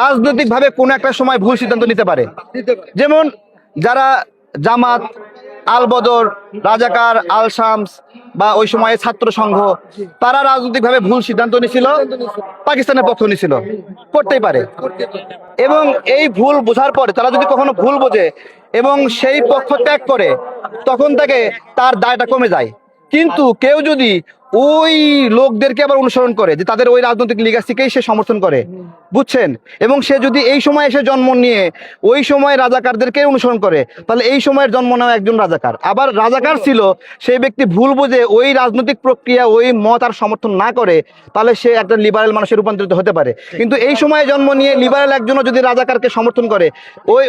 রাজনৈতিক ভাবে কোন একটা সময় ভুল সিদ্ধান্ত নিতে পারে, যেমন যারা জামাত, আল বদর, রাজাকার, আল শামস বা ওই সময়ে ছাত্র সংঘ, তারা রাজনৈতিক ভাবে ভুল সিদ্ধান্ত নিছিল, পাকিস্তানের পক্ষ নিছিল, করতেই পারে। এবং এই ভুল বোঝার পরে তারা যদি কখনো ভুল বোঝে এবং সেই পক্ষ ত্যাগ করে, তখন তাকে তার দায়টা কমে যায়। কিন্তু কেউ যদি ওই লোকদেরকে আবার অনুসরণ করে, যে তাদের ওই রাজনৈতিক লিগাসিকেই সে সমর্থন করে, বুঝছেন, এবং সে যদি এই সময় এসে জন্ম নিয়ে ওই সময় রাজাকারদেরকে অনুসরণ করে, তাহলে এই সময়ের জন্ম নেওয়া একজন রাজাকার। আবার রাজাকার ছিল সেই ব্যক্তি ভুল বুঝে ওই রাজনৈতিক প্রক্রিয়া, ওই মত আর সমর্থন না করে, তাহলে সে একটা লিবারেল মানুষে রূপান্তরিত হতে পারে। কিন্তু এই সময়ে জন্ম নিয়ে লিবারেল একজনও যদি রাজাকারকে সমর্থন করে,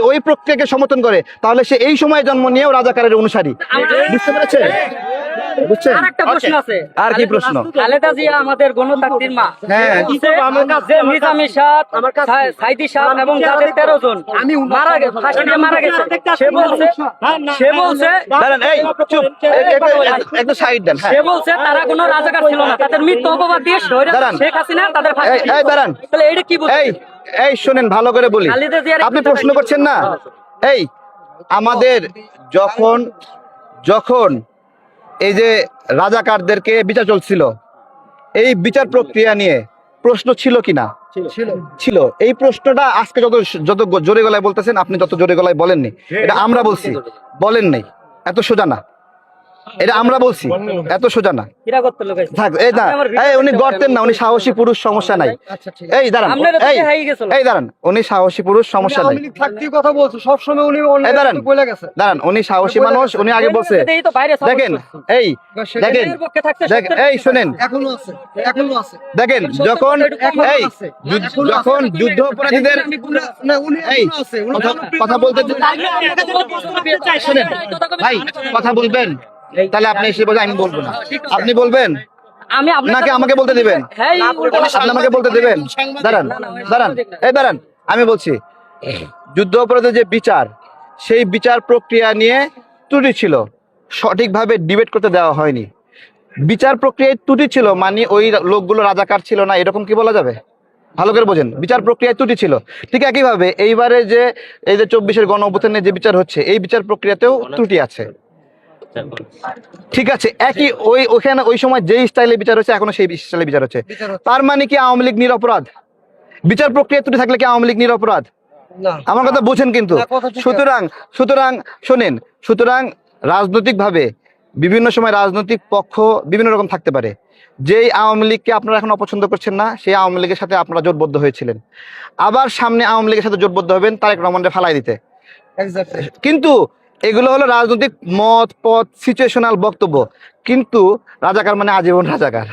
ওই প্রক্রিয়াকে সমর্থন করে, তাহলে সে এই সময় জন্ম নিয়েও রাজাকারের অনুসারী। বুঝতে পেরেছেন? বুঝছেন? আরেকটা প্রশ্ন আছে। আর কি প্রশ্ন? খালেদা জিয়া আমাদের গণতান্ত্রিক মা। হ্যাঁ। নিজামী সাহ, সাইদি সাহ এবং যাদের 13 জন মারা গেছে, ফাঁসি দিয়ে মারা গেছে, সে বলছে দাঁড়ান, এই চুপ, একটু সাইড দেন। সে বলছে তারা কোনো রাজাকার ছিল না, তাদের মৃত্যু অপবাদ দিয়ে দাঁড়ান। শেখ হাসিনা তাদের ফাঁসি দিয়েছে। এই দাঁড়ান, তাহলে এটা কি বলছে? এই শোনেন, ভালো করে বলি। খালেদা জিয়ার আপনি প্রশ্ন করছেন না, এই আমাদের যখন এই যে রাজাকারদেরকে বিচার চলছিল, এই বিচার প্রক্রিয়া নিয়ে প্রশ্ন ছিল কিনা? ছিল। এই প্রশ্নটা আজকে যত জোরে গলায় বলতেছেন, আপনি যত জোরে গলায় বলেননি, এটা আমরা বলছি, বলেন নাই, এত সোজা না। এটা আমরা বলছি, এত সোজা না। থাক, এই না, এই উনি গর্তেন না, উনি সাহসী পুরুষ, সমস্যা নাই। এই দাঁড়ান, এই দাঁড়ান, উনি সাহসী পুরুষ, সমস্যা নাই। কথা বলছো সবসময়, উনি দাঁড়ান, উনি সাহসী মানুষ, উনি আগে বলছে। দেখেন, এই শোনেন, এখনো আছে। দেখেন, যখন যুদ্ধ অপরাধীদের কথা বলতে শোনেন ভাই, কথা বলবেন, তাহলে আপনি এসে বলে আমি বলবো না, আপনি বলবেন নাকি আমাকে বলতে দিবেন? আপনি আমাকে বলতে দিবেন? দাঁড়ান, আমি বলছি, যুদ্ধ অপরাধের যে বিচার, সেই বিচার প্রক্রিয়া নিয়ে ত্রুটি ছিল, সঠিকভাবে ডিবেট করতে দেওয়া হয়নি। বিচার প্রক্রিয়ায় ত্রুটি ছিল মানে ওই লোকগুলো রাজাকার ছিল না, এরকম কি বলা যাবে? ভালো করে বোঝেন, বিচার প্রক্রিয়ায় ত্রুটি ছিল। ঠিক একইভাবে এইবারে যে এই যে 24-এর গণ অভ্যুত্থানের যে বিচার হচ্ছে, এই বিচার প্রক্রিয়াতেও ত্রুটি আছে। ঠিক আছে, একই ওইখানে ওই সময় যে স্টাইলে বিচার হচ্ছে, এখনো সেই স্টাইলে বিচার হচ্ছে। তার মানে কি আওয়ামী লীগ নিরপরাধ? বিচার প্রক্রিয়া ত্রুটি থাকলে কি আওয়ামী লীগ নিরপরাধ? আমার কথা বুঝেন কিন্তু। সুতরাং শোনেন, সুতরাং রাজনৈতিক ভাবে বিভিন্ন সময় রাজনৈতিক পক্ষ বিভিন্ন রকম থাকতে পারে। যেই আওয়ামী লীগকে আপনারা এখন অপছন্দ করছেন না, সেই আওয়ামী লীগের সাথে আপনারা জোটবদ্ধ হয়েছিলেন, আবার সামনে আওয়ামী লীগের সাথে জোটবদ্ধ হবেন তারেক রহমানকে ফালাই দিতে। কিন্তু এগুলো হলো রাজনৈতিক মত, পথ, সিচুয়েশনাল বক্তব্য। কিন্তু রাজাকার মানে আজীবন রাজাকার।